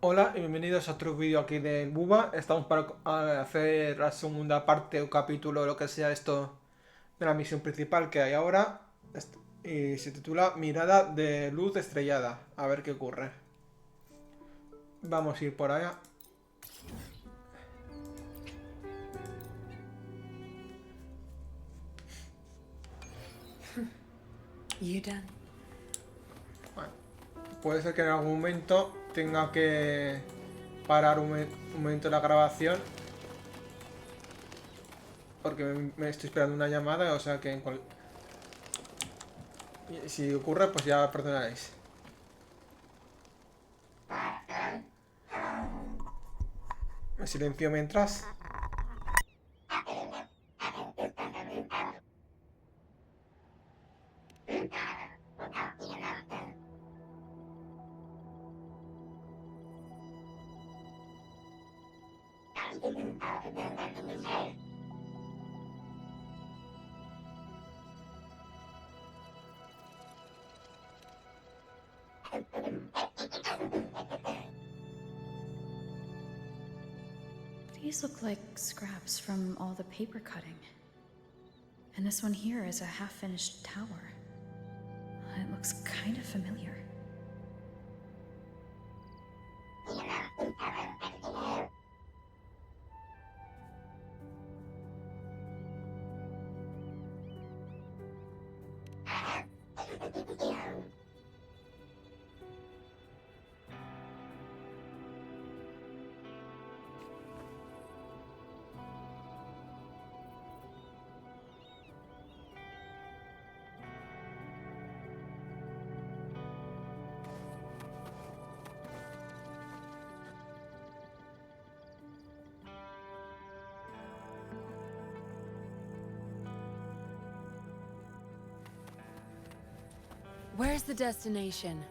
Hola y bienvenidos a otro vídeo aquí de Buba. Estamos para hacer la segunda parte o capítulo, lo que sea esto, de la misión principal que hay ahora. Y se titula Mirada de luz estrellada. A ver qué ocurre. Vamos a ir por allá. You done? Bueno, puede ser que en algún momento tenga que parar un momento la grabación. Porque me estoy esperando una llamada, o sea que si ocurre, pues ya perdonaréis. Me silencio mientras. These look like scraps from all the paper cutting. And this one here is a half-finished tower. It looks kind of familiar. Where's the destination?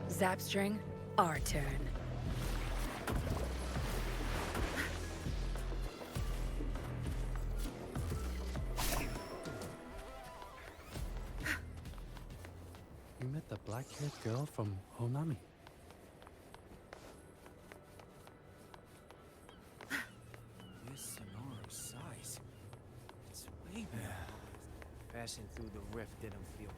Zapstring, our turn. You met the black-haired girl from Honami. This sonorous size. It's way bigger. Passing through the rift didn't feel.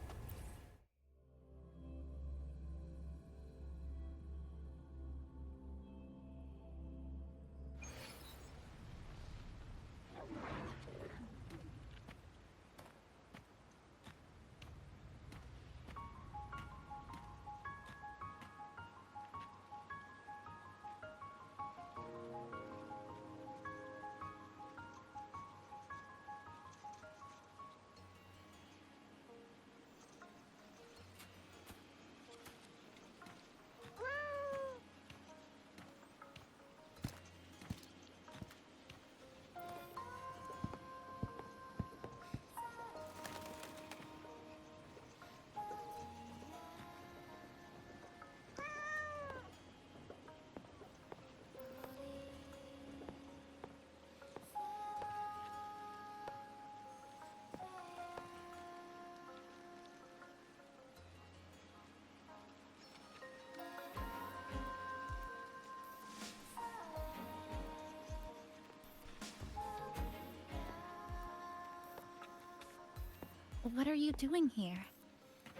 What are you doing here?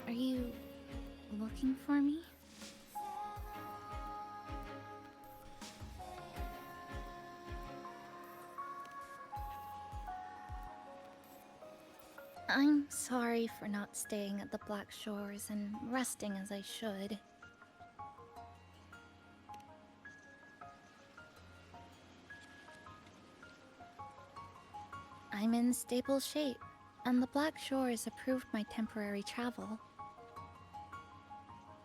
Are you looking for me? I'm sorry for not staying at the Black Shores and resting as I should. I'm in stable shape, and the Black Shores approved my temporary travel.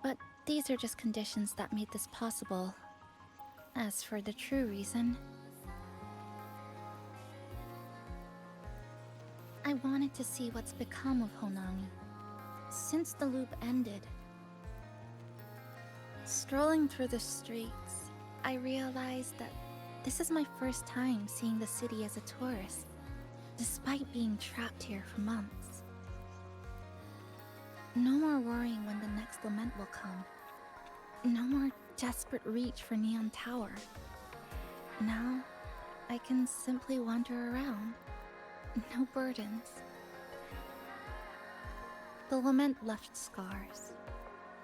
But these are just conditions that made this possible. As for the true reason, I wanted to see what's become of Honami since the loop ended. Strolling through the streets, I realized that this is my first time seeing the city as a tourist, despite being trapped here for months. No more worrying when the next lament will come. No more desperate reach for Neon Tower. Now, I can simply wander around. No burdens. The lament left scars.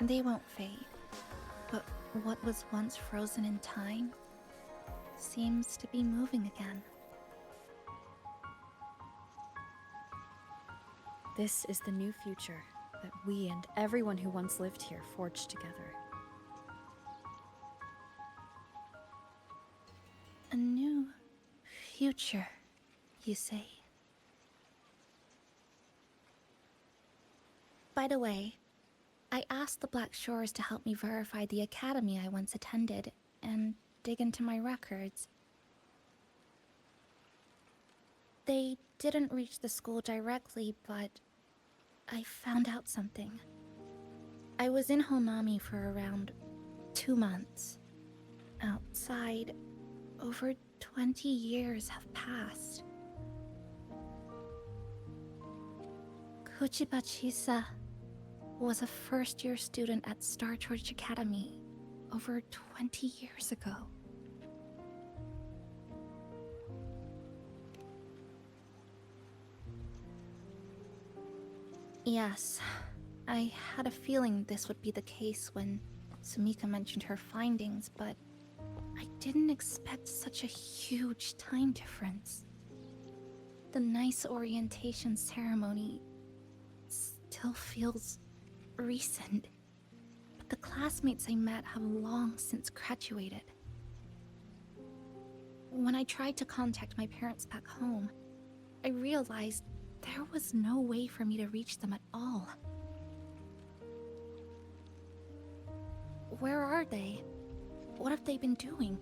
They won't fade. But what was once frozen in time seems to be moving again. This is the new future that we and everyone who once lived here forged together. A new future, you say? By the way, I asked the Black Shores to help me verify the academy I once attended and dig into my records. They didn't reach the school directly, but I found out something. I was in Honami for around 2 months. Outside, over 20 years have passed. Kuchiba Chisa was a first-year student at Star Church Academy over 20 years ago. Yes, I had a feeling this would be the case when Sumika mentioned her findings, but I didn't expect such a huge time difference. The nice orientation ceremony still feels recent, but the classmates I met have long since graduated. When I tried to contact my parents back home, I realized there was no way for me to reach them at all. Where are they? What have they been doing?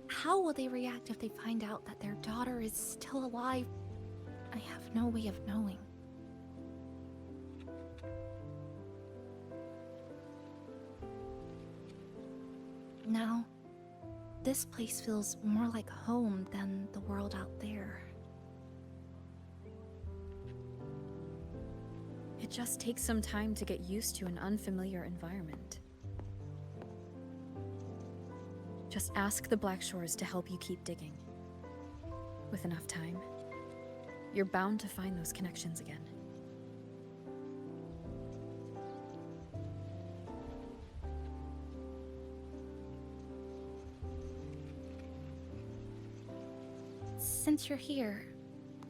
How will they react if they find out that their daughter is still alive? I have no way of knowing. Now, this place feels more like home than the world out there. It just takes some time to get used to an unfamiliar environment. Just ask the Black Shores to help you keep digging. With enough time, you're bound to find those connections again. Since you're here,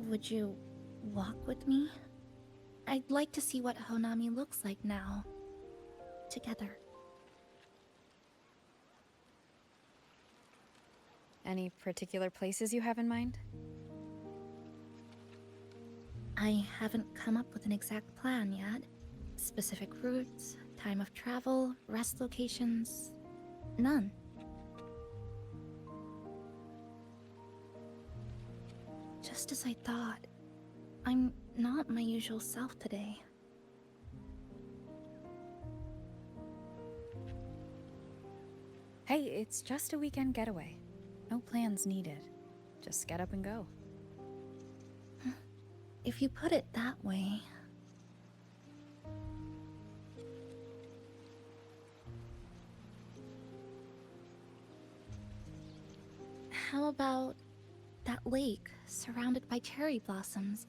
would you walk with me? I'd like to see what Honami looks like now. Together. Any particular places you have in mind? I haven't come up with an exact plan yet. Specific routes, time of travel, rest locations, none. Just as I thought, I'm not my usual self today. Hey, it's just a weekend getaway. No plans needed. Just get up and go. If you put it that way. How about that lake surrounded by cherry blossoms?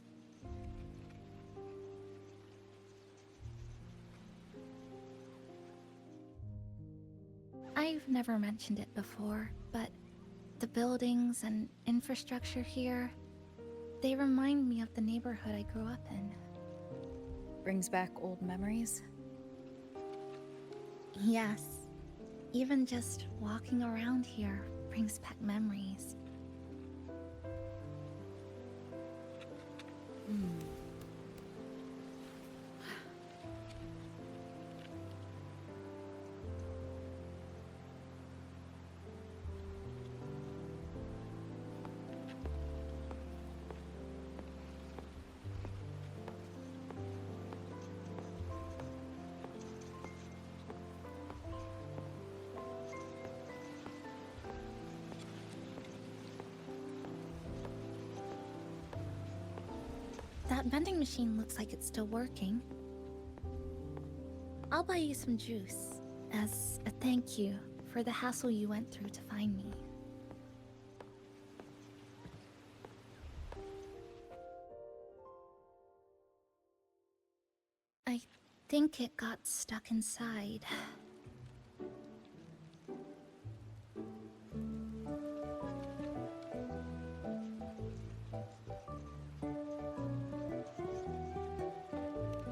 I've never mentioned it before, but the buildings and infrastructure here, they remind me of the neighborhood I grew up in. Brings back old memories? Yes. Even just walking around here brings back memories. That vending machine looks like it's still working. I'll buy you some juice as a thank you for the hassle you went through to find me. I think it got stuck inside.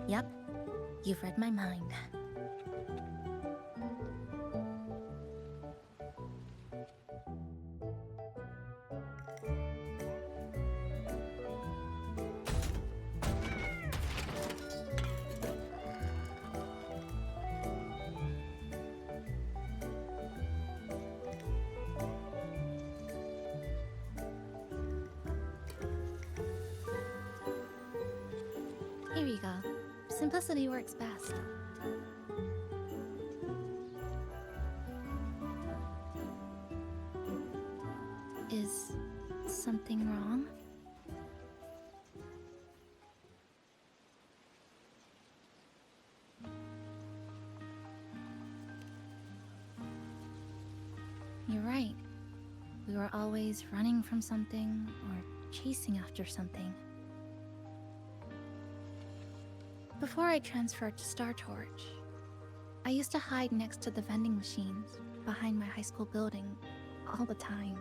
Yep, you've read my mind. Here you go. Simplicity works best. Is something wrong? You're right. We were always running from something or chasing after something. Before I transferred to Star Torch, I used to hide next to the vending machines behind my high school building all the time.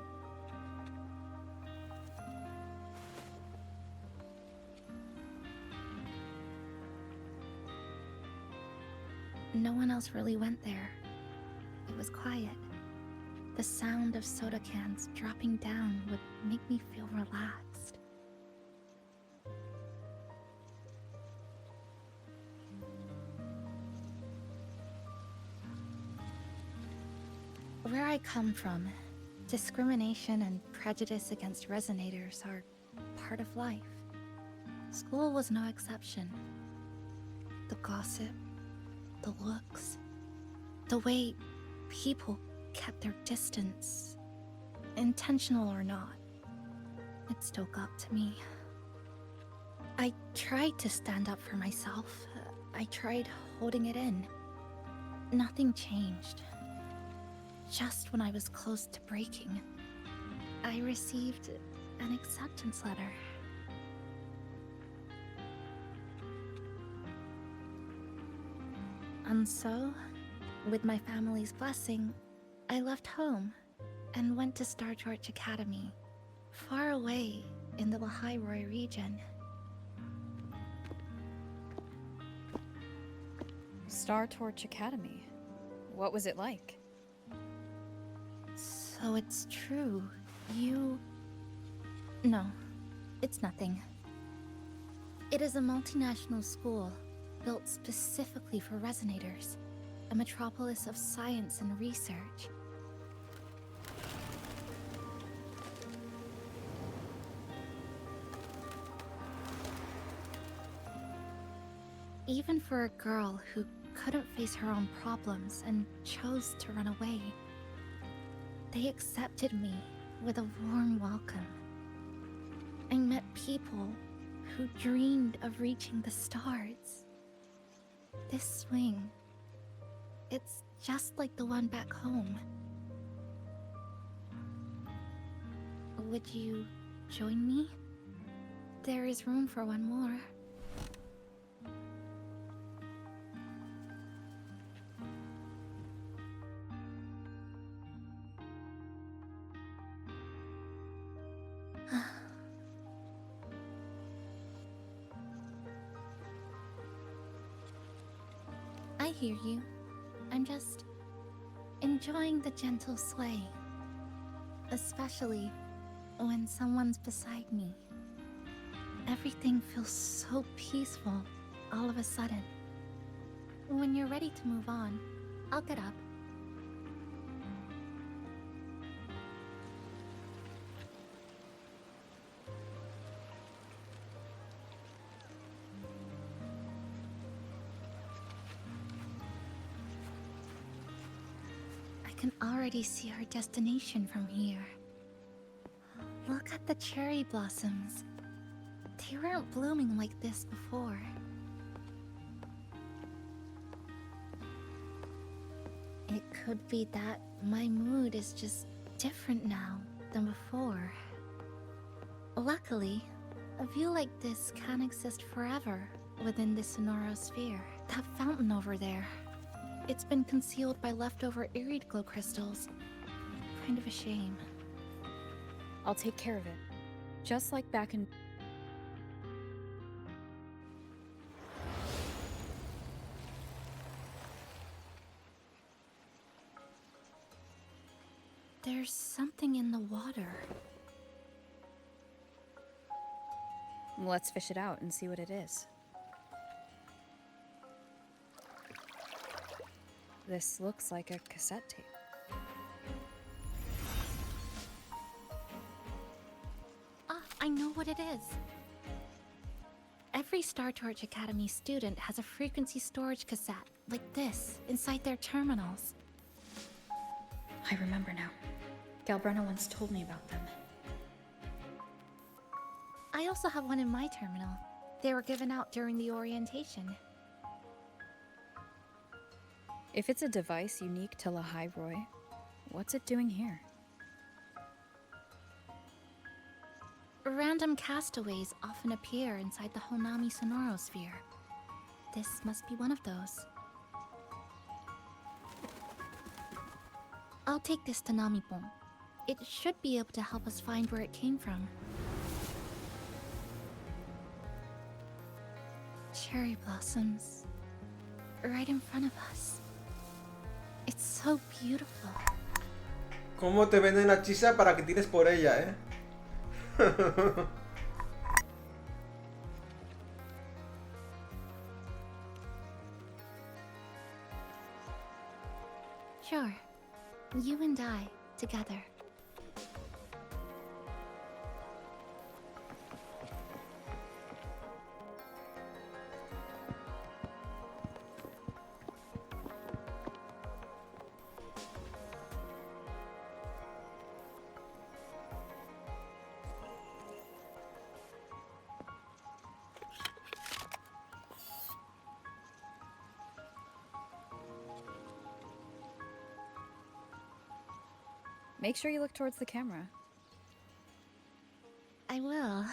No one else really went there. It was quiet. The sound of soda cans dropping down would make me feel relaxed. Where I come from, discrimination and prejudice against resonators are part of life. School was no exception. The gossip, the looks, the way people kept their distance, intentional or not, it still got to me. I tried to stand up for myself. I tried holding it in. Nothing changed. Just when I was close to breaking, I received an acceptance letter. And so, with my family's blessing, I left home and went to Star Torch Academy, far away in the Lahairoi region. Star Torch Academy. What was it like? So it's true. You... No, it's nothing. It is a multinational school built specifically for resonators, a metropolis of science and research. Even for a girl who couldn't face her own problems and chose to run away, they accepted me with a warm welcome. I met people who dreamed of reaching the stars. This swing, it's just like the one back home. Would you join me? There is room for one more. I hear you. I'm just enjoying the gentle sway. Especially when someone's beside me. Everything feels so peaceful all of a sudden. When you're ready to move on, I'll get up. I can already see our destination from here. Look at the cherry blossoms. They weren't blooming like this before. It could be that my mood is just different now than before. Luckily, a view like this can't exist forever within the Sonoro sphere. That fountain over there, it's been concealed by leftover irid glow crystals. Kind of a shame. I'll take care of it. Just like back in... There's something in the water. Let's fish it out and see what it is. This looks like a cassette tape. Ah, I know what it is. Every Star Torch Academy student has a frequency storage cassette, like this, inside their terminals. I remember now. Galbrena once told me about them. I also have one in my terminal. They were given out during the orientation. If it's a device unique to Lahai Roy, what's it doing here? Random castaways often appear inside the Honami Sonoro sphere. This must be one of those. I'll take this to Namipon. It should be able to help us find where it came from. Cherry blossoms. Right in front of us. It's so beautiful. ¿Cómo te venden la chisa para que tires por ella, eh? Sure. You and I, together. Make sure you look towards the camera. I will.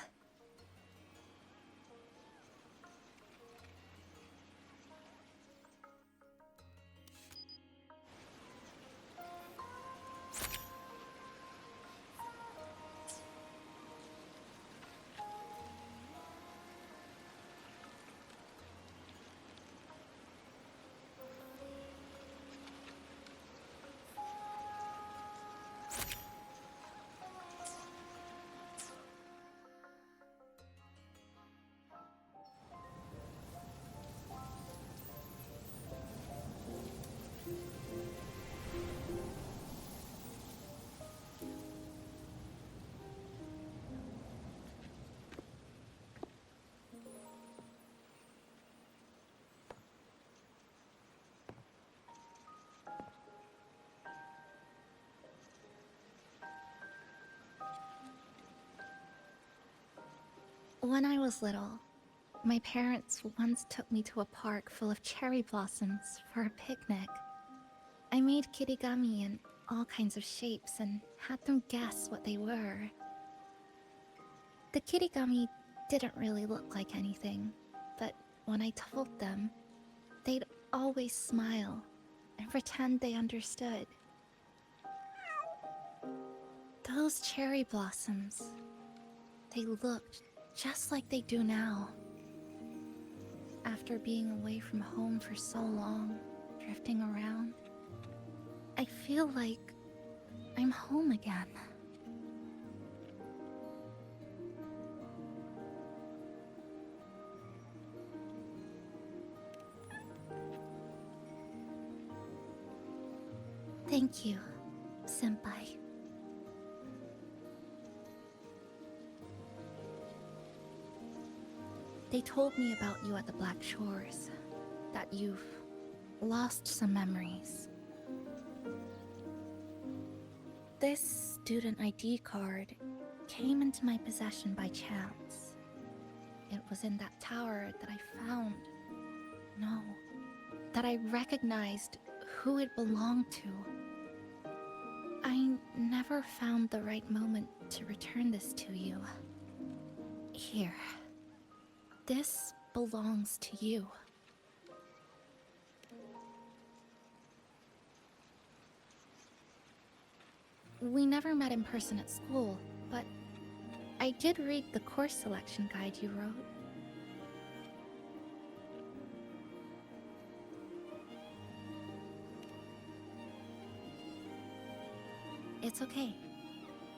When I was little, my parents once took me to a park full of cherry blossoms for a picnic. I made kirigami in all kinds of shapes and had them guess what they were. The kirigami didn't really look like anything, but when I told them, they'd always smile and pretend they understood. Those cherry blossoms, they looked just like they do now. After being away from home for so long, drifting around, I feel like I'm home again. Thank you, Senpai. They told me about you at the Black Shores, that you've lost some memories. This student ID card came into my possession by chance. It was in that tower that I found. No, that I recognized who it belonged to. I never found the right moment to return this to you. Here. This belongs to you. We never met in person at school, but I did read the course selection guide you wrote. It's okay.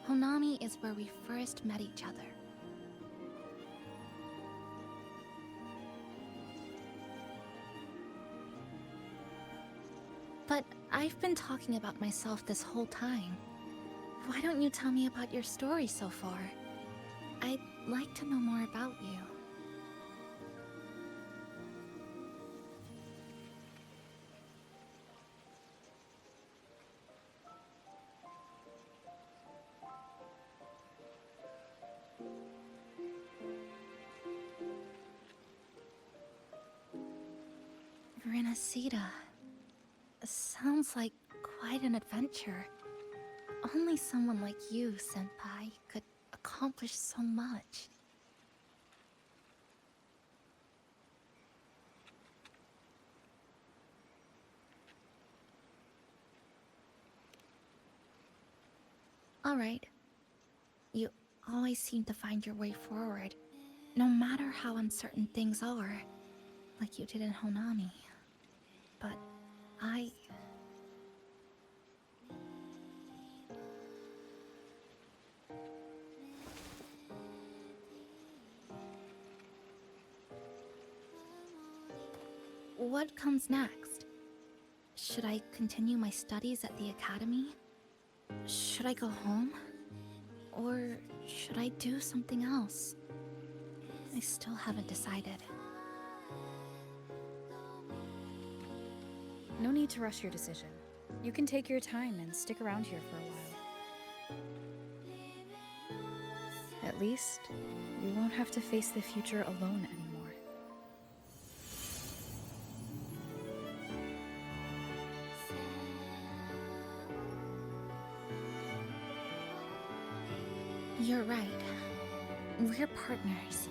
Honami is where we first met each other. But I've been talking about myself this whole time. Why don't you tell me about your story so far? I'd like to know more about you. Renacida. Sounds like quite an adventure. Only someone like you, Senpai, could accomplish so much. Alright. You always seem to find your way forward, no matter how uncertain things are, like you did in Honami. But I... What comes next? Should I continue my studies at the academy? Should I go home? Or should I do something else? I still haven't decided. No need to rush your decision. You can take your time and stick around here for a while. At least, you won't have to face the future alone anymore. You're right. We're partners.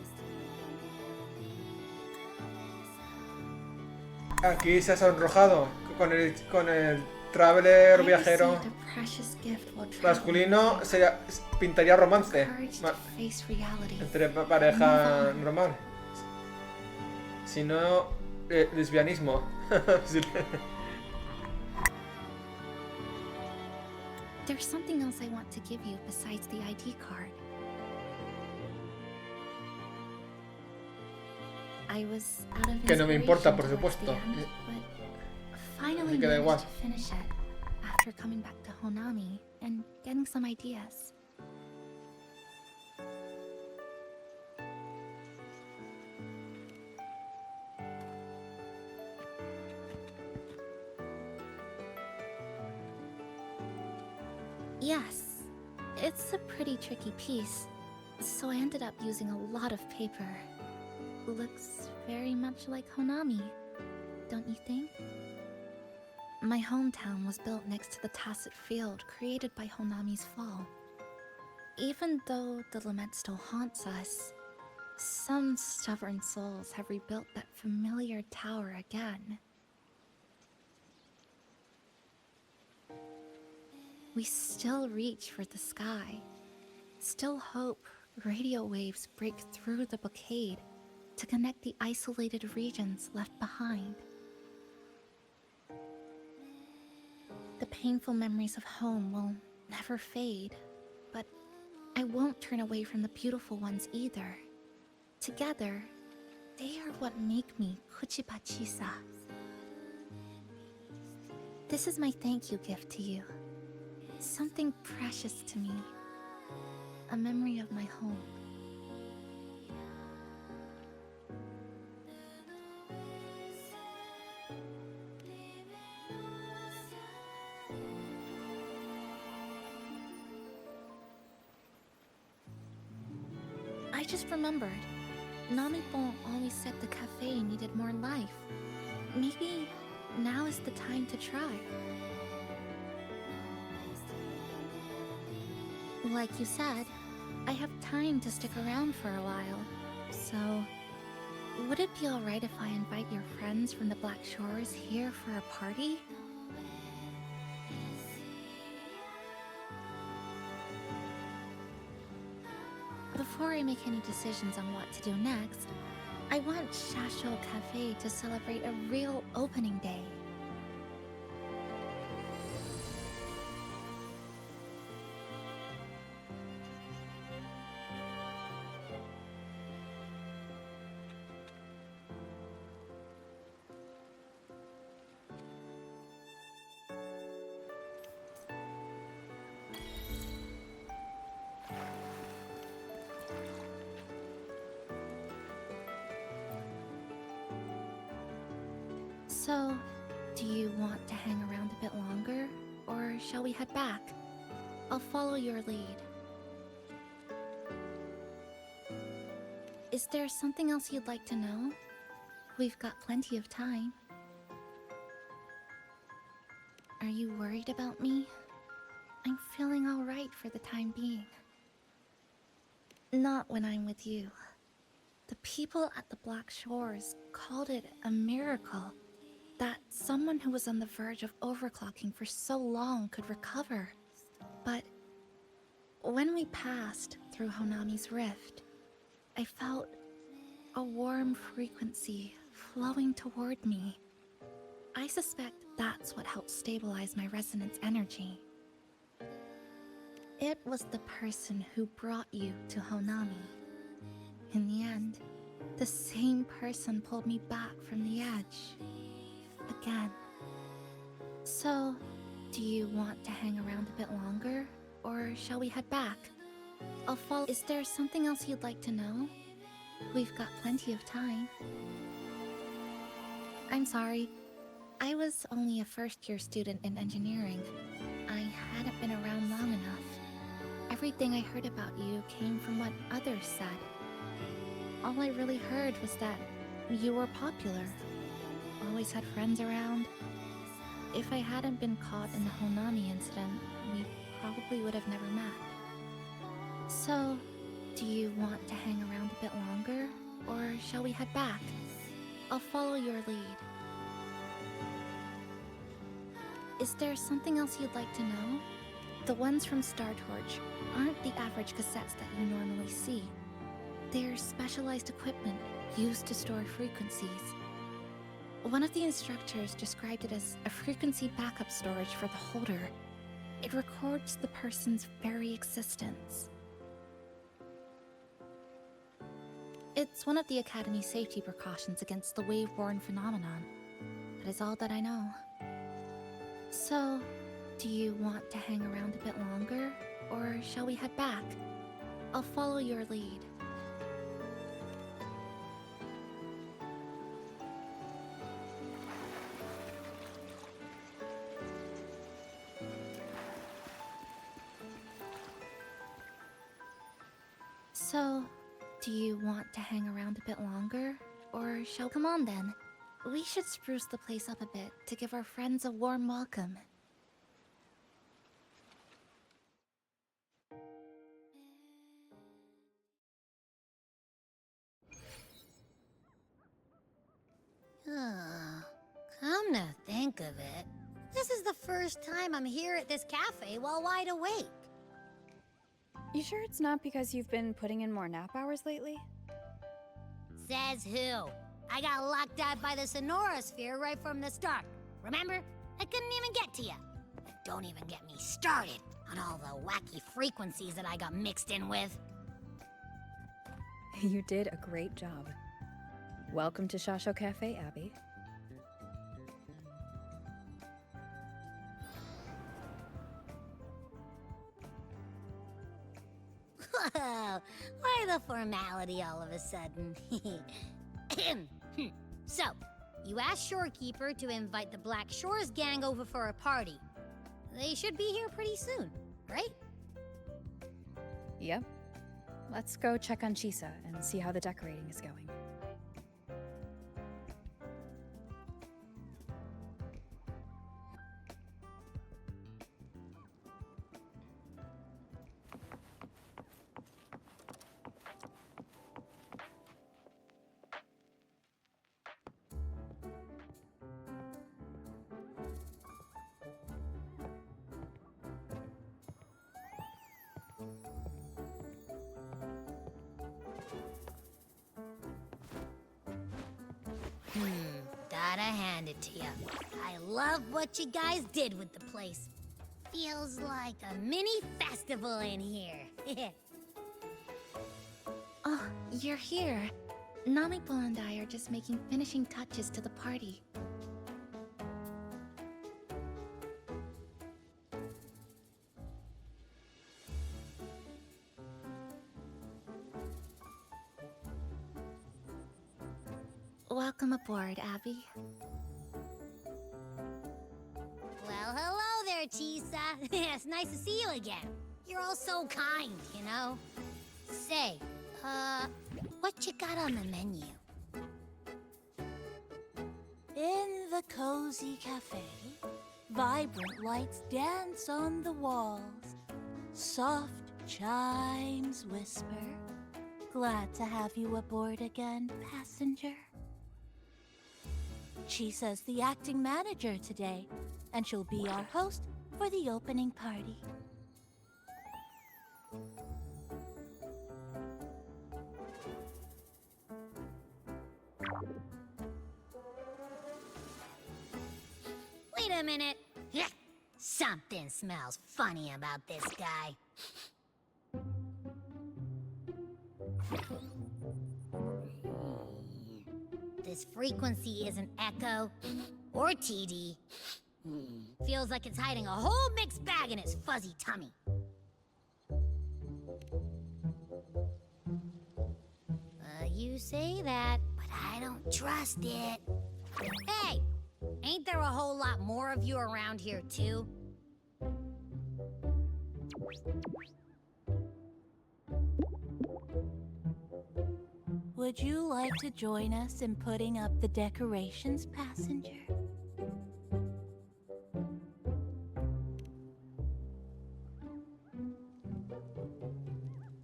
Aquí se ha sonrojado con el traveler viajero masculino. Pintaría romance entre pareja normal. Si no, lesbianismo. There's something else I want to give you besides the ID card. I was out of Que no me importa, por inspiration supuesto. towards the end, but finally Así que da igual. managed to finish it after coming back to Honami and getting some ideas. Yes, it's a pretty tricky piece, so I ended up using a lot of paper. Looks very much like Honami, don't you think? My hometown was built next to the tacit field created by Honami's fall. Even though the lament still haunts us, some stubborn souls have rebuilt that familiar tower again. We still reach for the sky, still hope radio waves break through the blockade to connect the isolated regions left behind. The painful memories of home will never fade, but I won't turn away from the beautiful ones either. Together, they are what make me Kuchibachisa. This is my thank you gift to you. Something precious to me. A memory of my home. I just remembered. Namipon always said the cafe needed more life. Maybe now is the time to try. Like you said, I have time to stick around for a while, so would it be alright if I invite your friends from the Black Shores here for a party? Before I make any decisions on what to do next, I want Shasho Cafe to celebrate a real opening day. So, do you want to hang around a bit longer, or shall we head back? I'll follow your lead. Is there something else you'd like to know? We've got plenty of time. Are you worried about me? I'm feeling alright for the time being. Not when I'm with you. The people at the Black Shores called it a miracle that someone who was on the verge of overclocking for so long could recover. But when we passed through Honami's rift, I felt a warm frequency flowing toward me. I suspect that's what helped stabilize my resonance energy. It was the person who brought you to Honami. In the end, the same person pulled me back from the edge. Again. So, do you want to hang around a bit longer, or shall we head back? I'll follow. Is there something else you'd like to know? We've got plenty of time. I'm sorry. I was only a first-year student in engineering. I hadn't been around long enough. Everything I heard about you came from what others said. All I really heard was that you were popular. Always had friends around. If I hadn't been caught in the Honami incident, we probably would have never met. So, do you want to hang around a bit longer, or shall we head back? I'll follow your lead. Is there something else you'd like to know? The ones from Star Torch aren't the average cassettes that you normally see. They're specialized equipment used to store frequencies. One of the instructors described it as a frequency backup storage for the holder. It records the person's very existence. It's one of the Academy's safety precautions against the wave-borne phenomenon. That is all that I know. So, do you want to hang around a bit longer, or shall we head back? I'll follow your lead. So, do you want to hang around a bit longer, or shall... Come on then. We should spruce the place up a bit to give our friends a warm welcome. Oh, come to think of it, this is the first time I'm here at this cafe while wide awake. You sure it's not because you've been putting in more nap hours lately? Says who? I got locked out by the Sonorosphere right from the start. Remember? I couldn't even get to you. Don't even get me started on all the wacky frequencies that I got mixed in with. You did a great job. Welcome to Shasho Cafe, Abby. Whoa, why the formality all of a sudden? So, you asked Shorekeeper to invite the Black Shores gang over for a party. They should be here pretty soon, right? Yep. Let's go check on Chisa and see how the decorating is going. Gotta hand it to you. I love what you guys did with the place. Feels like a mini festival in here. Oh, you're here. Namiko and I are just making finishing touches to the party. Welcome aboard, Abby. Well, hello there, Chisa. It's nice to see you again. You're all so kind, you know? Say, what you got on the menu? In the cozy cafe, vibrant lights dance on the walls. Soft chimes whisper. Glad to have you aboard again, passenger. Chisa's the acting manager today, and she'll be our host for the opening party. Wait a minute. Something smells funny about this guy. This frequency isn't echo or TD. Feels like it's hiding a whole mixed bag in its fuzzy tummy. You say that, but I don't trust it. Hey, ain't there a whole lot more of you around here too? Would you like to join us in putting up the decorations, passenger?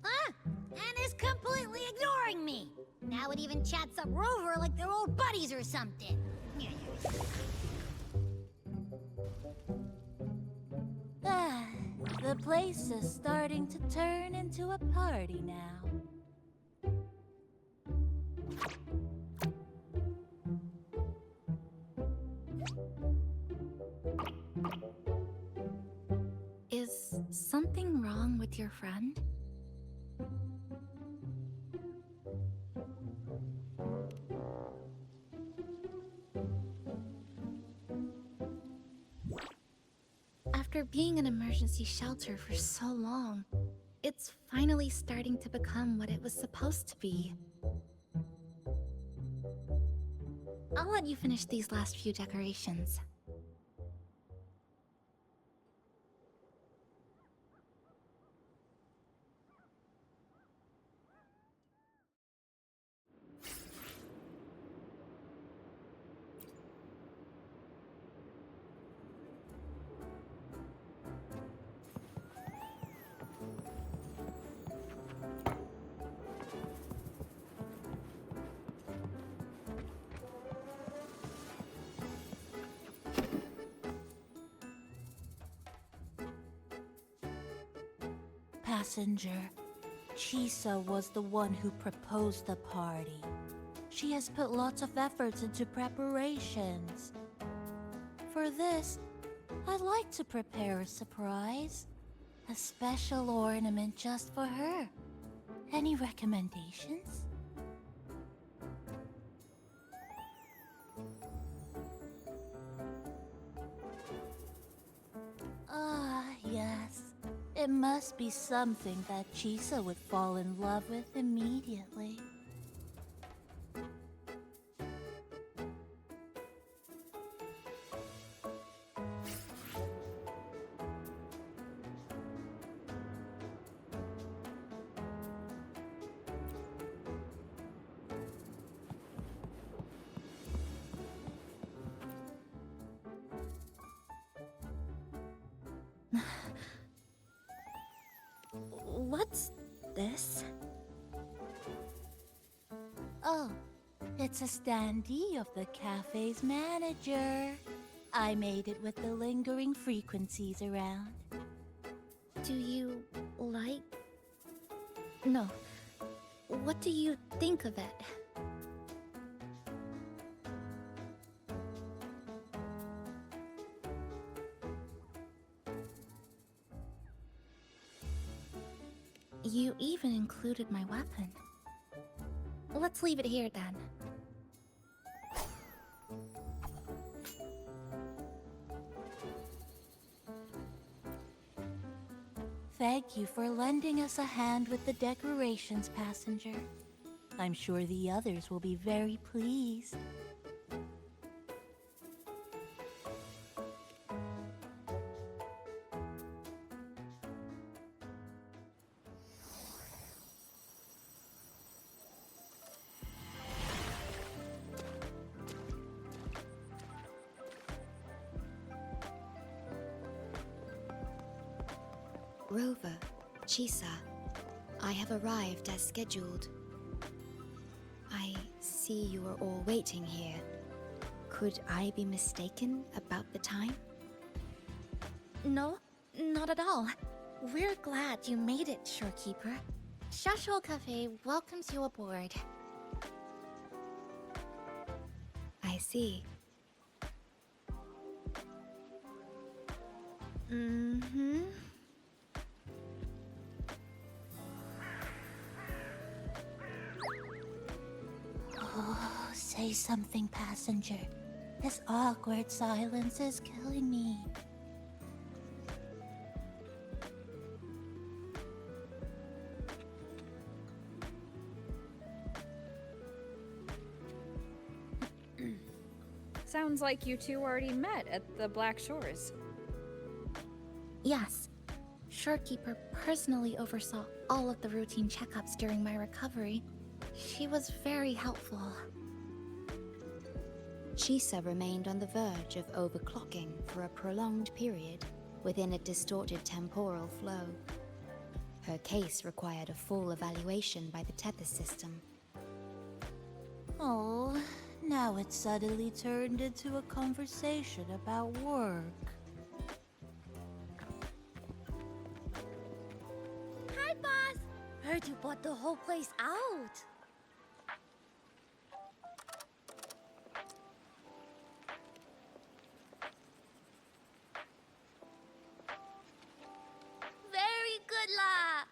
And is completely ignoring me. Now it even chats up Rover like they're old buddies or something. The place is starting to turn into a party now. Is something wrong with your friend? After being an emergency shelter for so long, it's finally starting to become what it was supposed to be. I'll let you finish these last few decorations. Passenger, Chisa was the one who proposed the party. She has put lots of efforts into preparations. For this, I'd like to prepare a surprise. A special ornament just for her. Any recommendations? Yes. It must be something that Chisa would fall in love with immediately. What's this? Oh, it's a standee of the cafe's manager. I made it with the lingering frequencies around. Do you like... No. What do you think of it? You even included my weapon. Let's leave it here then. Thank you for lending us a hand with the decorations, passenger. I'm sure the others will be very pleased. Rover, Chisa, I have arrived as scheduled. I see you are all waiting here. Could I be mistaken about the time? No, not at all. We're glad you made it, Shorekeeper. Shasho Cafe welcomes you aboard. I see. Mm-hmm. Oh, say something, passenger. This awkward silence is killing me. Sounds like you two already met at the Black Shores. Yes. Shorekeeper personally oversaw all of the routine checkups during my recovery. She was very helpful. Chisa remained on the verge of overclocking for a prolonged period within a distorted temporal flow. Her case required a full evaluation by the tether system. Oh, now it's suddenly turned into a conversation about work. Hi, boss. Heard you bought the whole place out. Very good, La.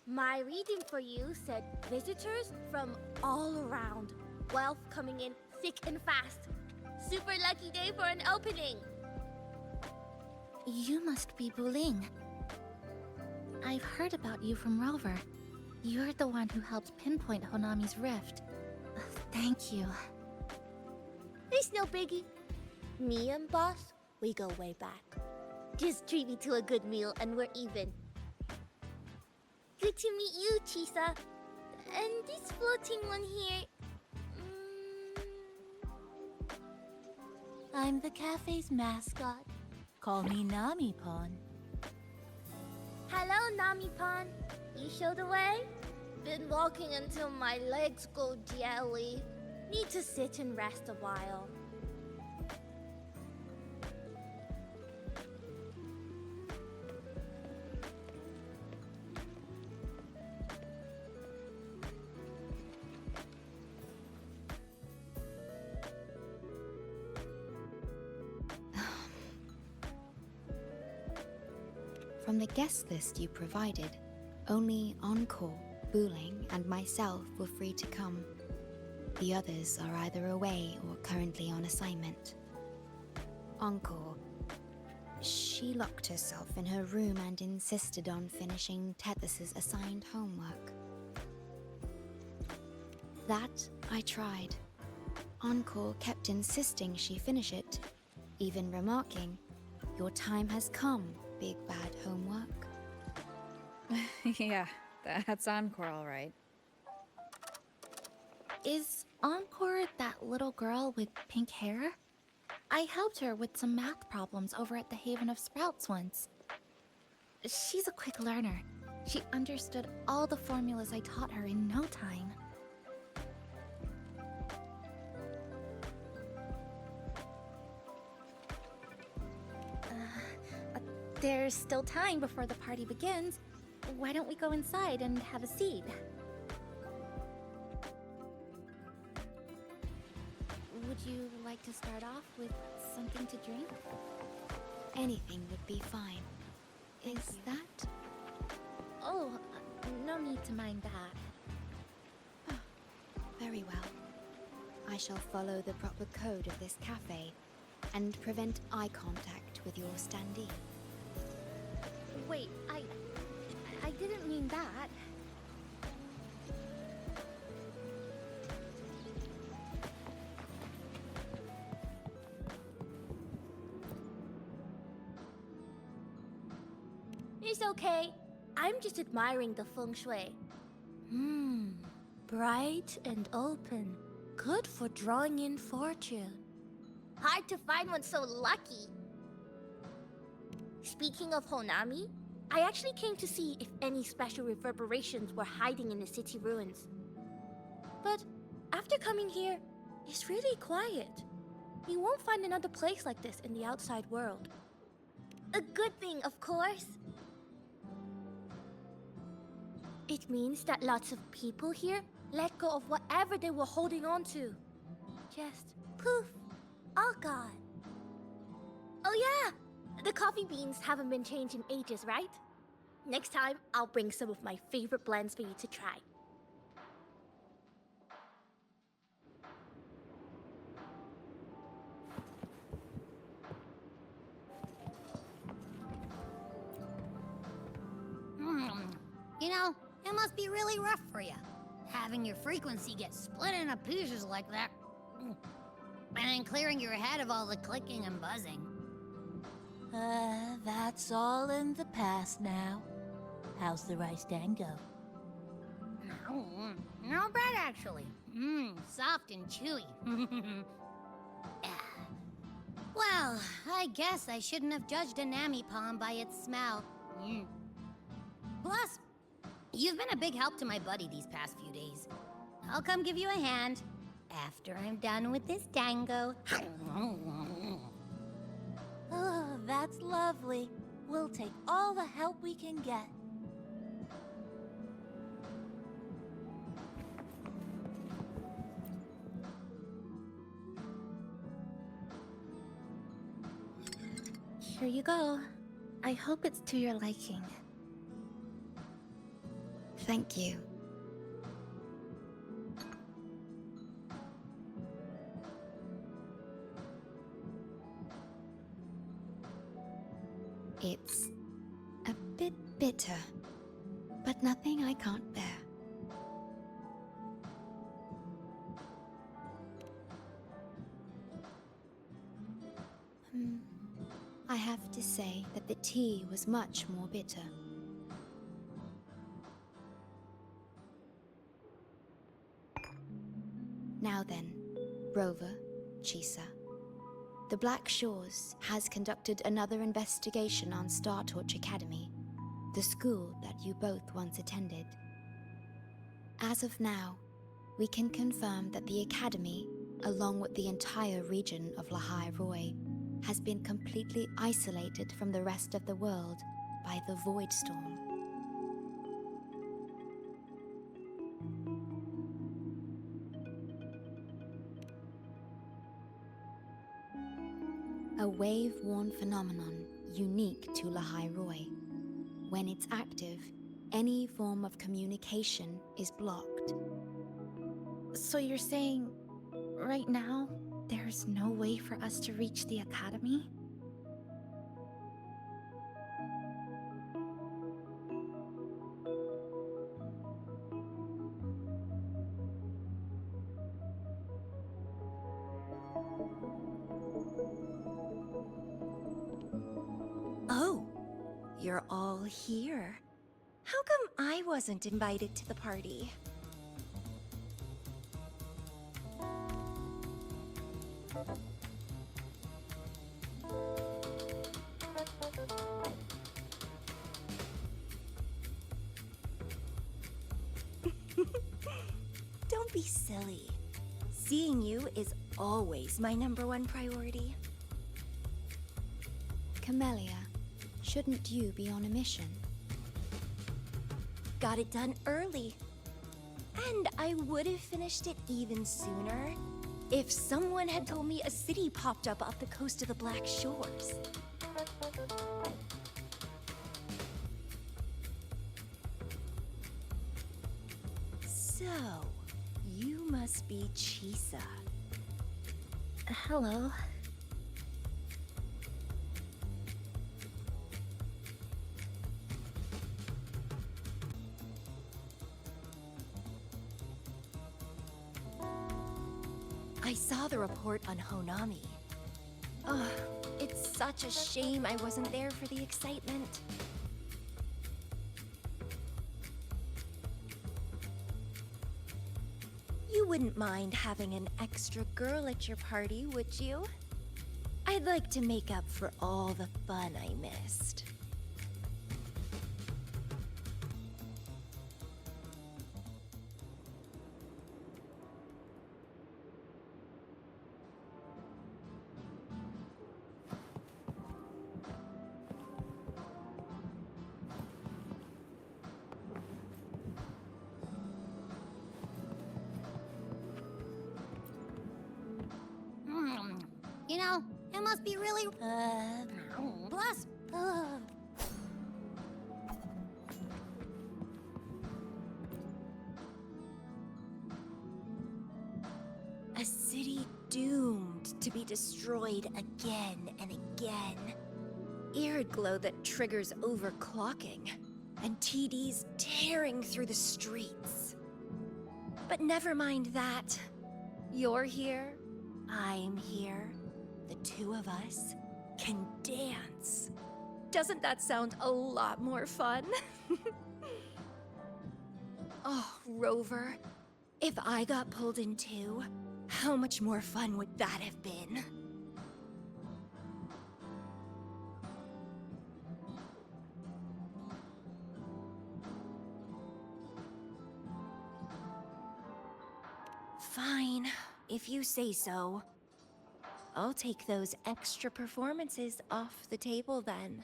My reading for you said visitors from all around. Wealth coming in thick and fast. Super lucky day for an opening. You must be Buling. I've heard about you from Rover. You're the one who helped pinpoint Honami's rift. Thank you. It's no biggie. Me and boss, we go way back. Just treat me to a good meal and we're even. Good to meet you, Chisa. And this floating one here... I'm the cafe's mascot. Call me Nami-pon. Hello, Nami-pon. You show the way? Been walking until my legs go jelly. Need to sit and rest a while. From the guest list you provided, only Encore, Buling, and myself were free to come. The others are either away or currently on assignment. Encore. She locked herself in her room and insisted on finishing Tethys's assigned homework. That I tried. Encore kept insisting she finish it, even remarking, "Your time has come, big bad homework." Yeah, that's Encore, all right. Is Encore that little girl with pink hair? I helped her with some math problems over at the Haven of Sprouts once. She's a quick learner. She understood all the formulas I taught her in no time. There's still time before the party begins. Why don't we go inside and have a seat? Would you like to start off with something to drink? Anything would be fine. Is that... Oh, No need to mind that. Very well. I shall follow the proper code of this cafe and prevent eye contact with your standee. Wait, I didn't mean that. It's okay. I'm just admiring the feng shui. Bright and open. Good for drawing in fortune. Hard to find one so lucky. Speaking of Honami, I actually came to see if any special reverberations were hiding in the city ruins. But after coming here, it's really quiet. You won't find another place like this in the outside world. A good thing, of course. It means that lots of people here let go of whatever they were holding on to. Just poof, all gone. Oh yeah, the coffee beans haven't been changed in ages, right? Next time, I'll bring some of my favorite blends for you to try. You know, it must be really rough for you, having your frequency get split into pieces like that. And then clearing your head of all the clicking and buzzing. That's all in the past now. How's the rice dango? Not bad, actually. Soft and chewy. Well, I guess I shouldn't have judged a Nami palm by its smell. Plus, you've been a big help to my buddy these past few days. I'll come give you a hand after I'm done with this dango. Oh, that's lovely. We'll take all the help we can get. Here you go. I hope it's to your liking. Thank you. It's a bit bitter, but nothing I can't bear. I have to say that the tea was much more bitter. Now then, Rover, Chisa, the Black Shores has conducted another investigation on Star Torch Academy, the school that you both once attended. As of now, we can confirm that the Academy, along with the entire region of Lahai Roi, has been completely isolated from the rest of the world by the Void Storm. A wave-worn phenomenon unique to Lahai Roi. When it's active, any form of communication is blocked. So you're saying, right now, there's no way for us to reach the Academy? Oh, you're all here. How come I wasn't invited to the party? Don't be silly. Seeing you is always my #1 priority. Camellia, shouldn't you be on a mission? Got it done early. And I would have finished it even sooner if someone had told me a city popped up off the coast of the Black Shores. So, you must be Chisa. Hello. I saw the report on Honami. Oh, it's such a shame I wasn't there for the excitement. You wouldn't mind having an extra girl at your party, would you? I'd like to make up for all the fun I missed. You know, it must be really... Plus... A city doomed to be destroyed again and again. Arid glow that triggers overclocking, and TDs tearing through the streets. But never mind that. You're here, I'm here. The two of us can dance. Doesn't that sound a lot more fun? Oh, Rover, if I got pulled in too, how much more fun would that have been? Fine, if you say so. I'll take those extra performances off the table then.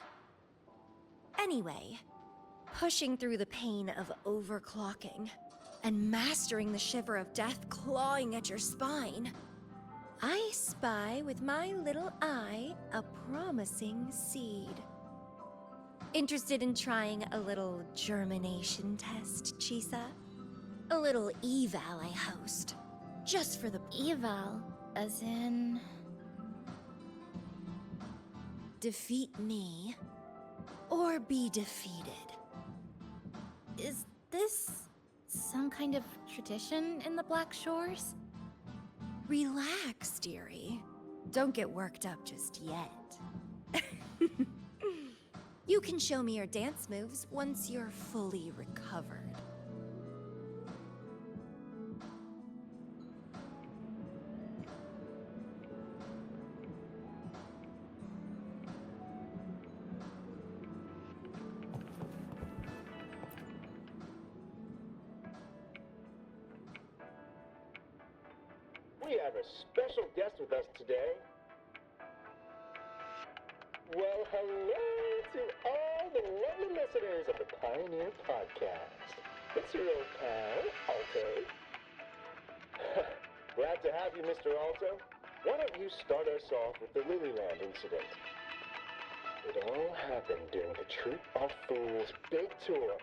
Anyway, pushing through the pain of overclocking and mastering the shiver of death clawing at your spine, I spy with my little eye a promising seed. Interested in trying a little germination test, Chisa? A little eval I host, just for the Eval, as in... defeat me, or be defeated. Is this some kind of tradition in the Black Shores? Relax, dearie. Don't get worked up just yet. You can show me your dance moves once you're fully recovered. We have a special guest with us today. Well, hello to all the lovely listeners of the Pioneer Podcast. It's your old pal, Alto. Glad to have you, Mr. Alto. Why don't you start us off with the Lilyland incident? It all happened during the Troop of Fools big tour.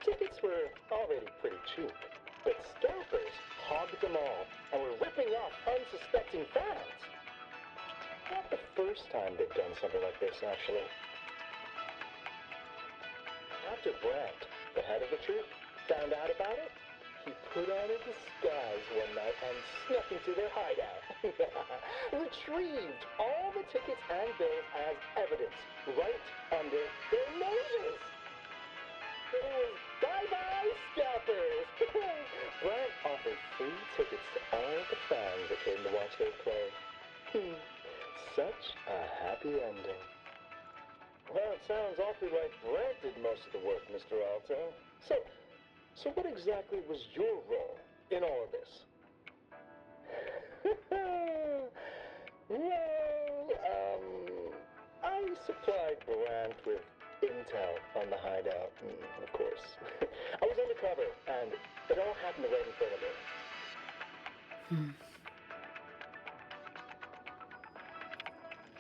Tickets were already pretty cheap, but scalpers hogged them all and were ripping off unsuspecting fans. Not the first time they've done something like this, actually. After Brent, the head of the troop, found out about it, he put on a disguise one night and snuck into their hideout. Retrieved all the tickets and bills as evidence right under their noses. It was bye-bye scalpers. Brent offered free tickets to all the fans that came to watch their play. Such a happy ending. Well, it sounds awfully like Brent did most of the work, Mr. Alto. So what exactly was your role in all of this? I supplied Brent with intel on the hideout, of course. I was undercover, and it all happened right in front of me.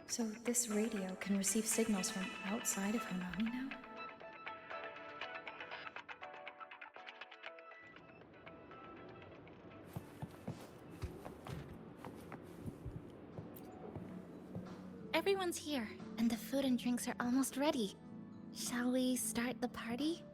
So this radio can receive signals from outside of Honami now? Everyone's here, and the food and drinks are almost ready. Shall we start the party?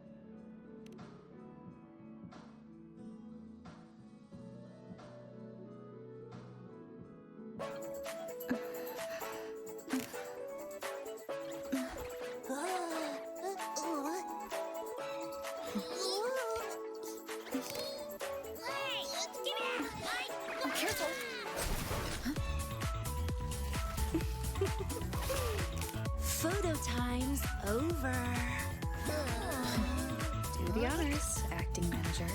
Photo time's over. Do the honors, acting manager.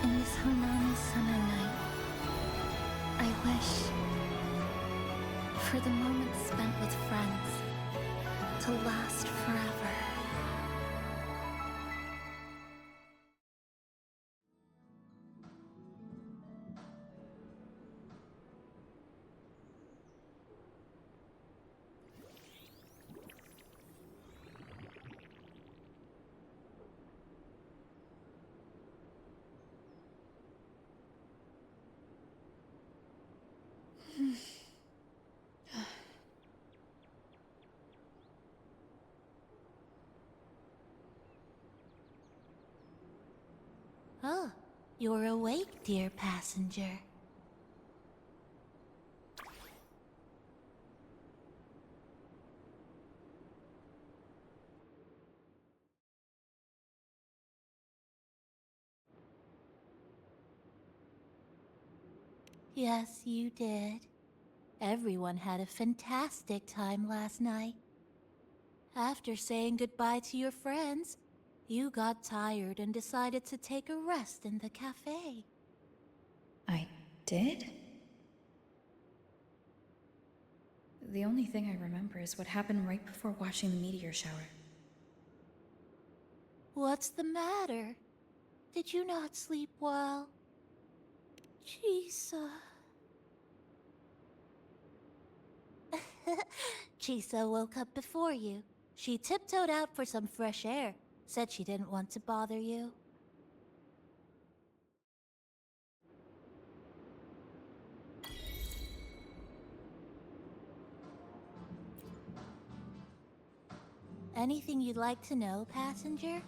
In this Honami summer night, I wish for the moments spent with friends to last forever. Oh, you're awake, dear passenger. Yes, you did. Everyone had a fantastic time last night. After saying goodbye to your friends, you got tired and decided to take a rest in the cafe. I did? The only thing I remember is what happened right before watching the meteor shower. What's the matter? Did you not sleep well? Chisa. Chisa woke up before you. She tiptoed out for some fresh air. Said she didn't want to bother you. Anything you'd like to know, passenger?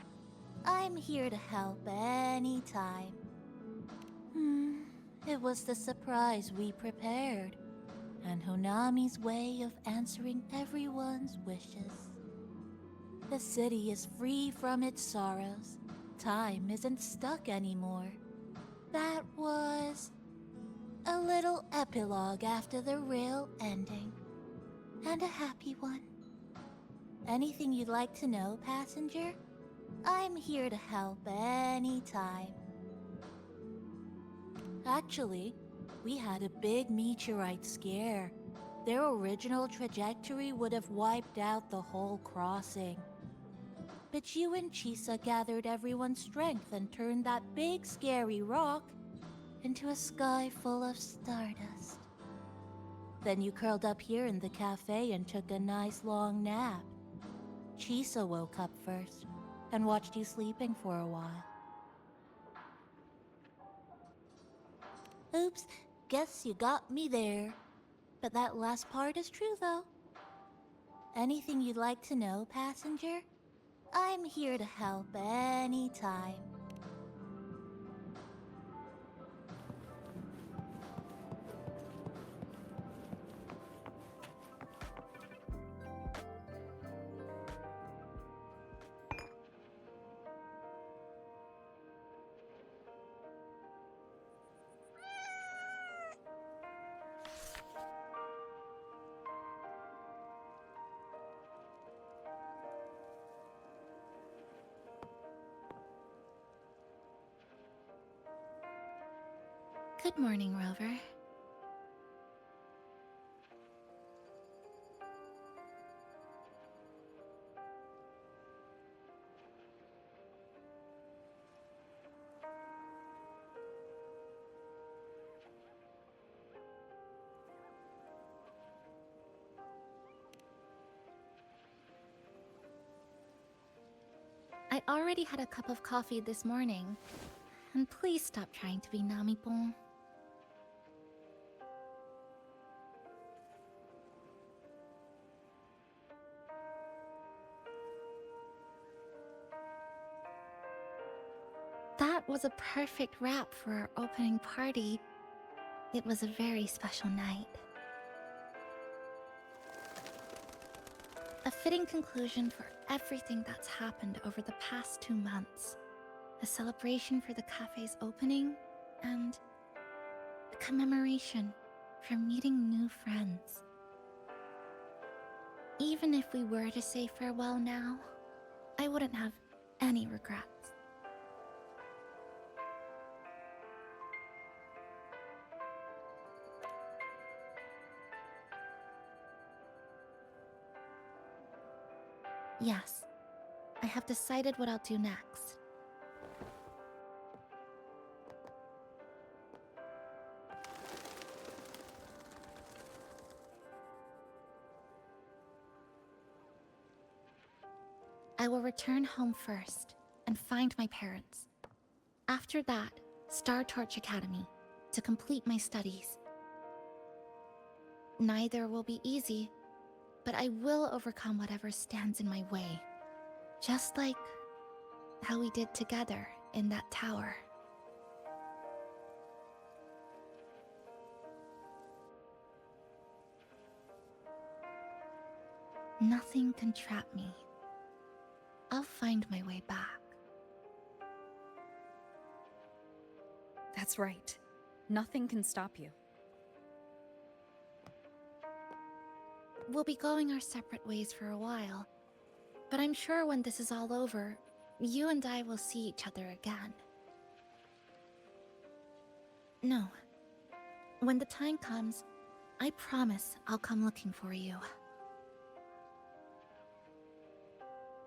I'm here to help anytime. It was the surprise we prepared, and Honami's way of answering everyone's wishes. The city is free from its sorrows. Time isn't stuck anymore. That was a little epilogue after the real ending. And a happy one. Anything you'd like to know, passenger? I'm here to help anytime. Actually, we had a big meteorite scare. Their original trajectory would have wiped out the whole crossing. But you and Chisa gathered everyone's strength and turned that big scary rock into a sky full of stardust. Then you curled up here in the cafe and took a nice long nap. Chisa woke up first and watched you sleeping for a while. Oops, guess you got me there. But that last part is true, though. Anything you'd like to know, passenger? I'm here to help anytime. Good morning, Rover. I already had a cup of coffee this morning. And please stop trying to be Namipon. That was a perfect wrap for our opening party. It was a very special night. A fitting conclusion for everything that's happened over the past 2 months. A celebration for the cafe's opening, and a commemoration for meeting new friends. Even if we were to say farewell now, I wouldn't have any regrets. Yes, I have decided what I'll do next. I will return home first and find my parents. After that, Star Torch Academy to complete my studies. Neither will be easy, but I will overcome whatever stands in my way. Just like how we did together in that tower. Nothing can trap me. I'll find my way back. That's right. Nothing can stop you. We'll be going our separate ways for a while, but I'm sure when this is all over, you and I will see each other again. No. When the time comes, I promise I'll come looking for you.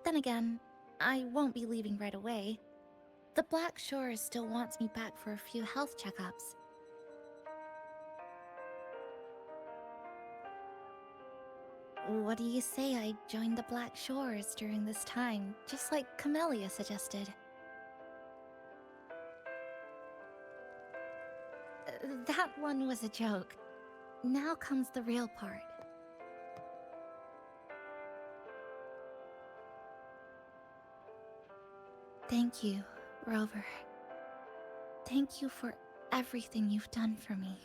Then again, I won't be leaving right away. The Black Shores still wants me back for a few health checkups. What do you say I join the Black Shores during this time, just like Camellia suggested? That one was a joke. Now comes the real part. Thank you, Rover. Thank you for everything you've done for me.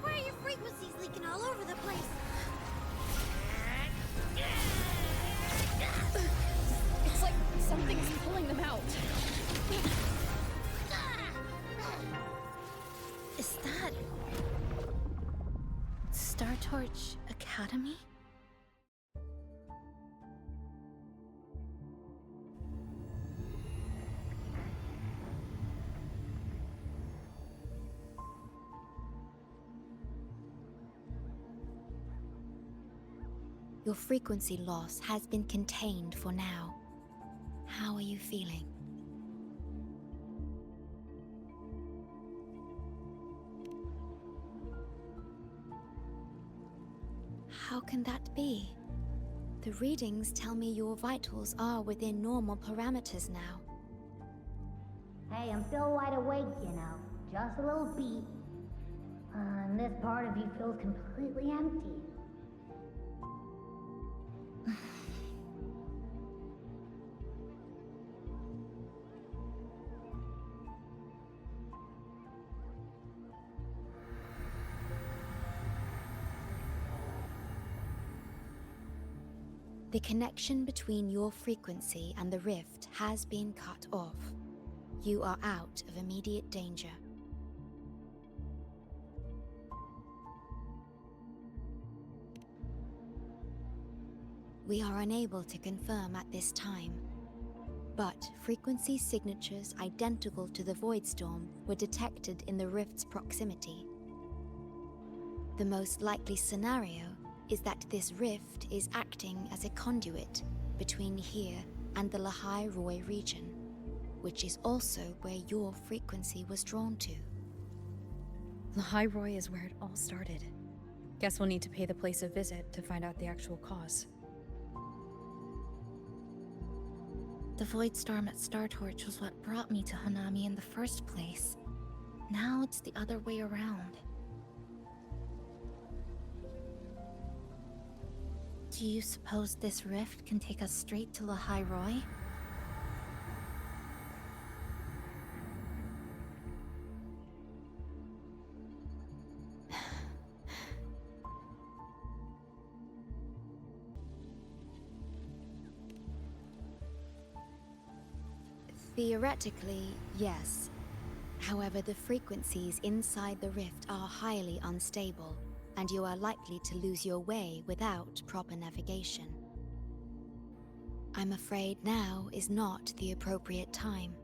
Why are your frequencies leaking all over the place? It's like something's pulling them out. Is that... Star Torch Academy? Your frequency loss has been contained for now. How are you feeling? How can that be? The readings tell me your vitals are within normal parameters now. Hey, I'm still wide awake, you know. Just a little beat. And this part of you feels completely empty. The connection between your frequency and the rift has been cut off. you are out of immediate danger. We are unable to confirm at this time, but frequency signatures identical to the void storm were detected in the rift's proximity. The most likely scenario is that this rift is acting as a conduit between here and the Lahai Roi region, which is also where your frequency was drawn to. Lahai Roi is where it all started. Guess we'll need to pay the place a visit to find out the actual cause. The void storm at Star Torch was what brought me to Hanami in the first place. Now it's the other way around. Do you suppose this rift can take us straight to Lahai Roi? Theoretically, yes. However, the frequencies inside the rift are highly unstable, and you are likely to lose your way without proper navigation. I'm afraid now is not the appropriate time.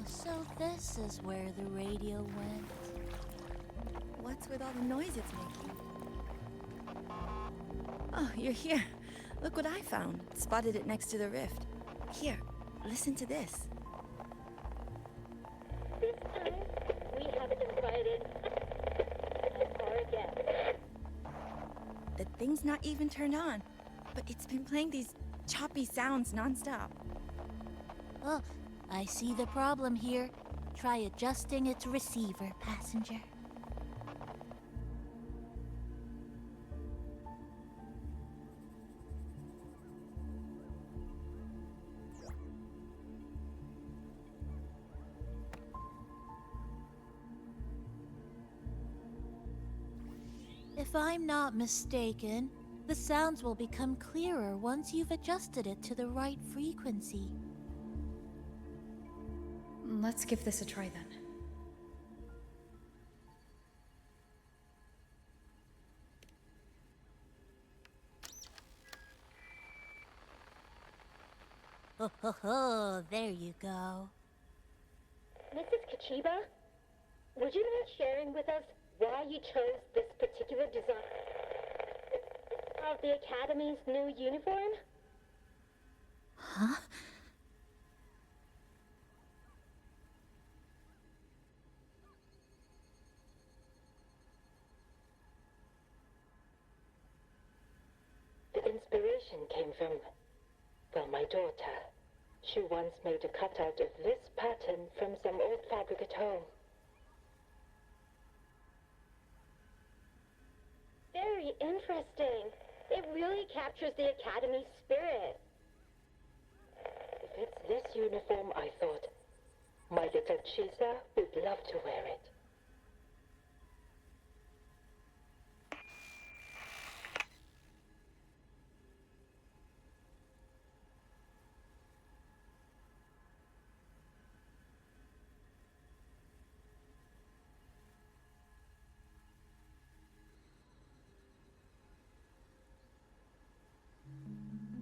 So this is where the radio went. What's with all the noise it's making? Oh, you're here. Look what I found. Spotted it next to the rift. Here, listen to this. This time, we haven't invited our guests. The thing's not even turned on, but it's been playing these choppy sounds nonstop. Oh, I see the problem here. Try adjusting its receiver, passenger. If I'm not mistaken, the sounds will become clearer once you've adjusted it to the right frequency. Let's give this a try then. Ho ho ho, there you go. Mrs. Kachiba, would you mind sharing with us why you chose this particular design of the Academy's new uniform? Huh? The inspiration came from, well, my daughter. She once made a cutout of this pattern from some old fabric at home. Very interesting. It really captures the Academy's spirit. If it's this uniform, I thought, my little Chisa would love to wear it.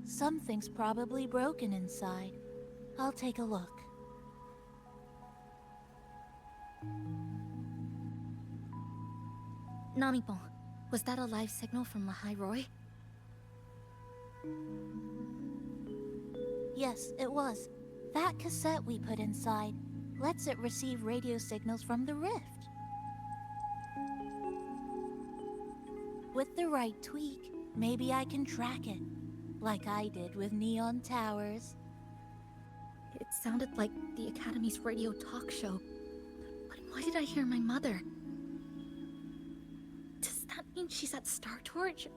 Something's probably broken inside. I'll take a look. Namipon, was that a live signal from Lahai Roi? Yes, it was. That cassette we put inside lets it receive radio signals from the rift. With the right tweak, maybe I can track it, like I did with Neon Towers. It sounded like the Academy's radio talk show. But why did I hear my mother? Does that mean she's at Star Torch?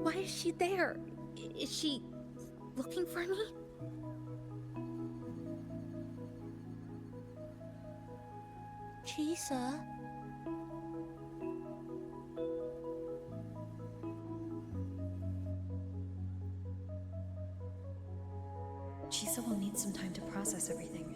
Why is she there? Is she looking for me? Chisa? Chisa will need some time to process everything.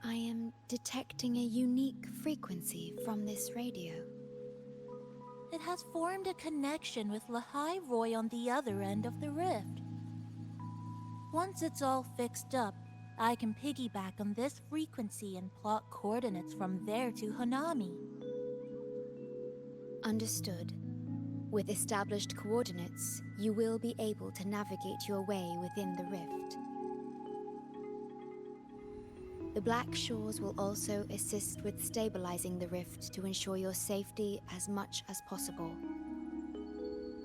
I am detecting a unique frequency from this radio. It has formed a connection with Lahai Roy on the other end of the rift. Once it's all fixed up, I can piggyback on this frequency and plot coordinates from there to Hanami. Understood. With established coordinates, you will be able to navigate your way within the rift. The Black Shores will also assist with stabilizing the rift to ensure your safety as much as possible.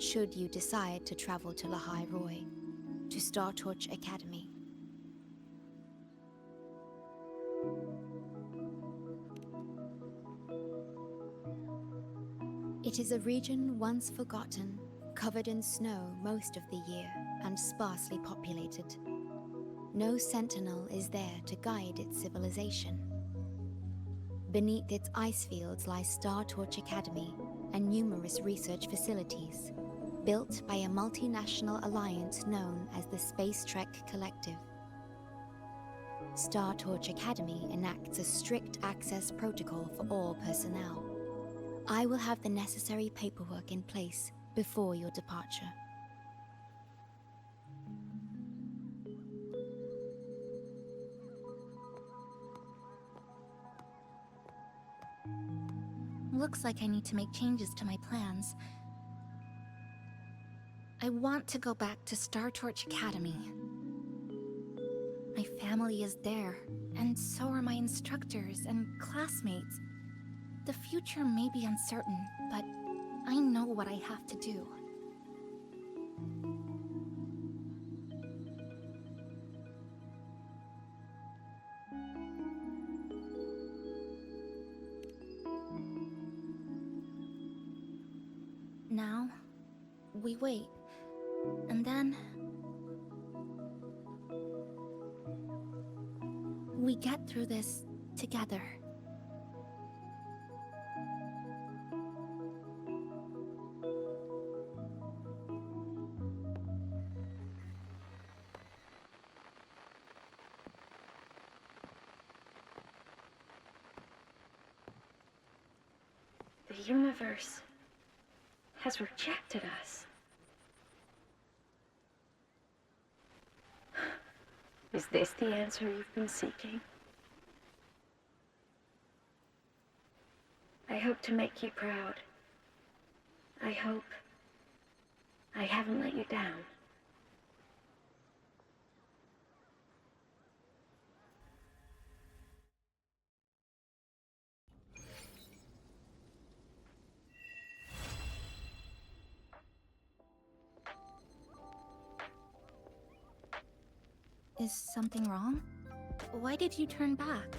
Should you decide to travel to Lahai Roy, to Startorch Academy. It is a region once forgotten, covered in snow most of the year, and sparsely populated. No sentinel is there to guide its civilization. Beneath its ice fields lies Startorch Academy and numerous research facilities, built by a multinational alliance known as the Space Trek Collective. Startorch Academy enacts a strict access protocol for all personnel. I will have the necessary paperwork in place before your departure. Looks like I need to make changes to my plans. I want to go back to Startorch Academy. My family is there, and so are my instructors and classmates. The future may be uncertain, but I know what I have to do. Now, we wait, and then we get through this together. The universe has rejected us. Is this the answer you've been seeking? I hope to make you proud. I hope I haven't let you down. Is something wrong? Why did you turn back?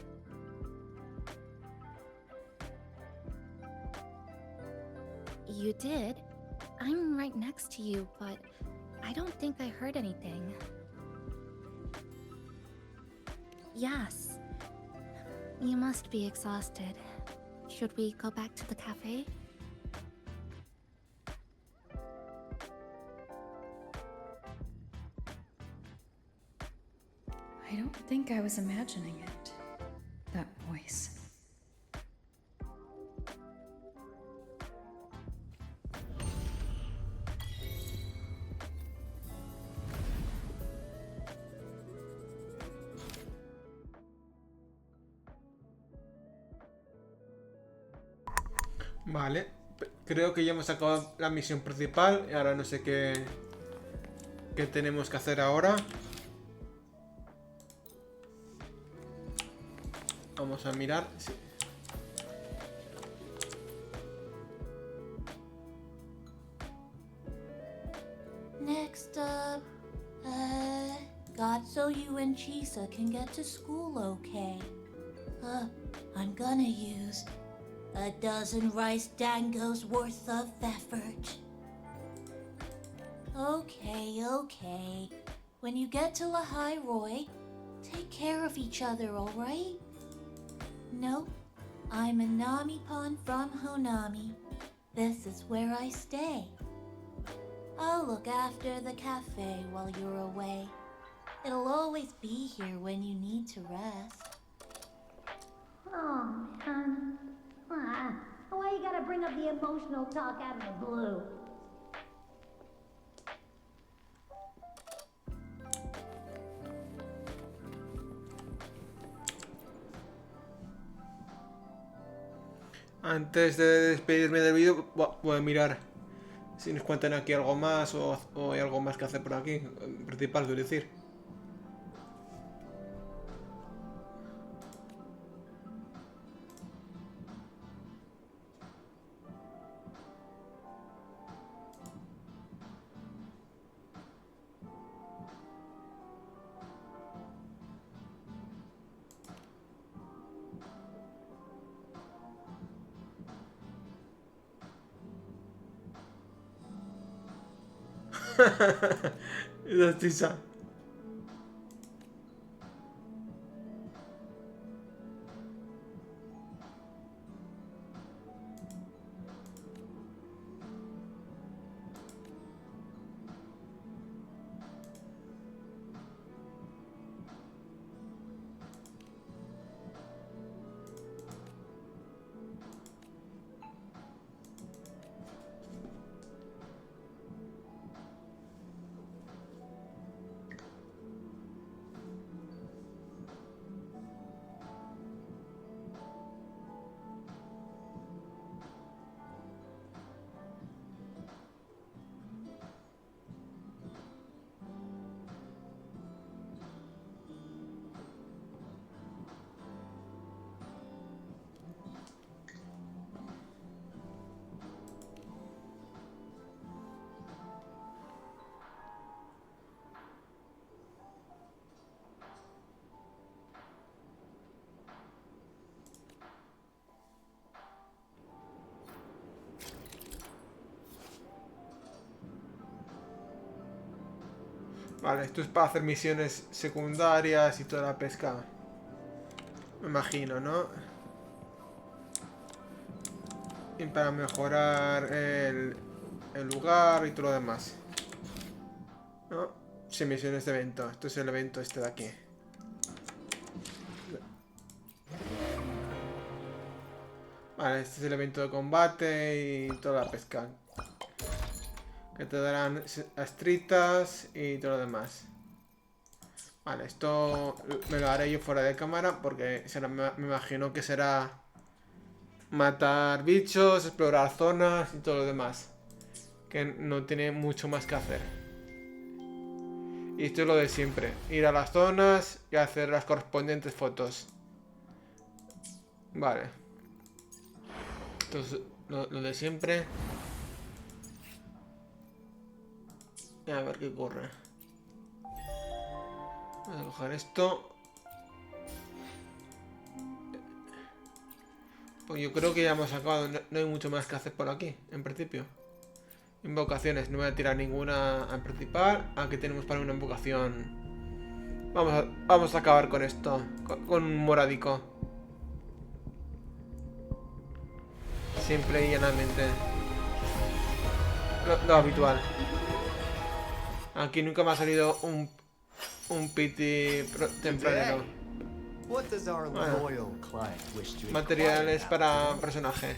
You did. I'm right next to you, but I don't think I heard anything. Yes. You must be exhausted. Should we go back to the cafe? I don't think I was imagining it. That voice. Vale, creo que ya hemos acabado la misión principal y ahora no sé qué tenemos que hacer ahora. Vamos a mirar. Sí. Next up, got so you and Chisa can get to school okay. I'm gonna use a dozen rice dangos worth of effort. Okay. When you get to Lahairoi, take care of each other, alright? Nope, I'm a Nami-pon from Honami. This is where I stay. I'll look after the cafe while you're away. It'll always be here when you need to rest. Oh, man. Why you gotta bring up the emotional talk out of the blue? Antes de despedirme del vídeo, voy a mirar si nos cuentan aquí algo más o hay algo más que hacer por aquí. Principal, quiero decir. Esa chisa. Vale, esto es para hacer misiones secundarias y toda la pesca. Me imagino, ¿no? Y para mejorar el lugar y todo lo demás. ¿No? Sí, misiones de evento. Esto es el evento este de aquí. Vale, este es el evento de combate y toda la pesca. Que te darán estritas y todo lo demás. Vale, esto me lo haré yo fuera de cámara porque me imagino que será matar bichos, explorar zonas y todo lo demás. Que no tiene mucho más que hacer. Y esto es lo de siempre. Ir a las zonas y hacer las correspondientes fotos. Vale. Esto es lo de siempre. A ver qué ocurre. Voy a coger esto. Pues yo creo que ya hemos acabado. No hay mucho más que hacer por aquí, en principio. Invocaciones. No voy a tirar ninguna al principal. Aquí tenemos para una invocación. Vamos a acabar con esto. Con un moradico. Simple y llanamente. Lo habitual. Aquí nunca me ha salido un piti tempranero. Bueno, materiales para personaje.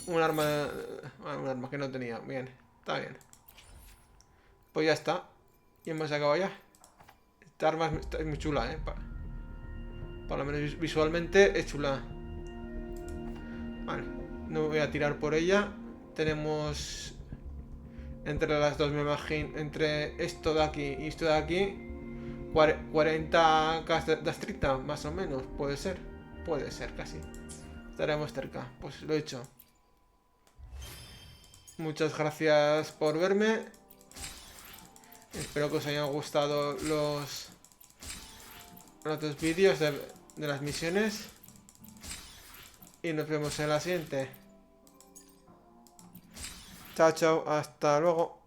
Un arma que no tenía. Bien, está bien. Pues ya está. Y hemos acabado ya. Esta arma es muy chula, Por lo menos visualmente es chula. Vale, no voy a tirar por ella. Tenemos entre las dos, me imagino, entre esto de aquí y esto de aquí, 40k de estricta, más o menos. Puede ser casi. estaremos cerca. Pues lo he hecho. Muchas gracias por verme. Espero que os hayan gustado los otros vídeos de las misiones. Y nos vemos en la siguiente. Chao, chao. Hasta luego.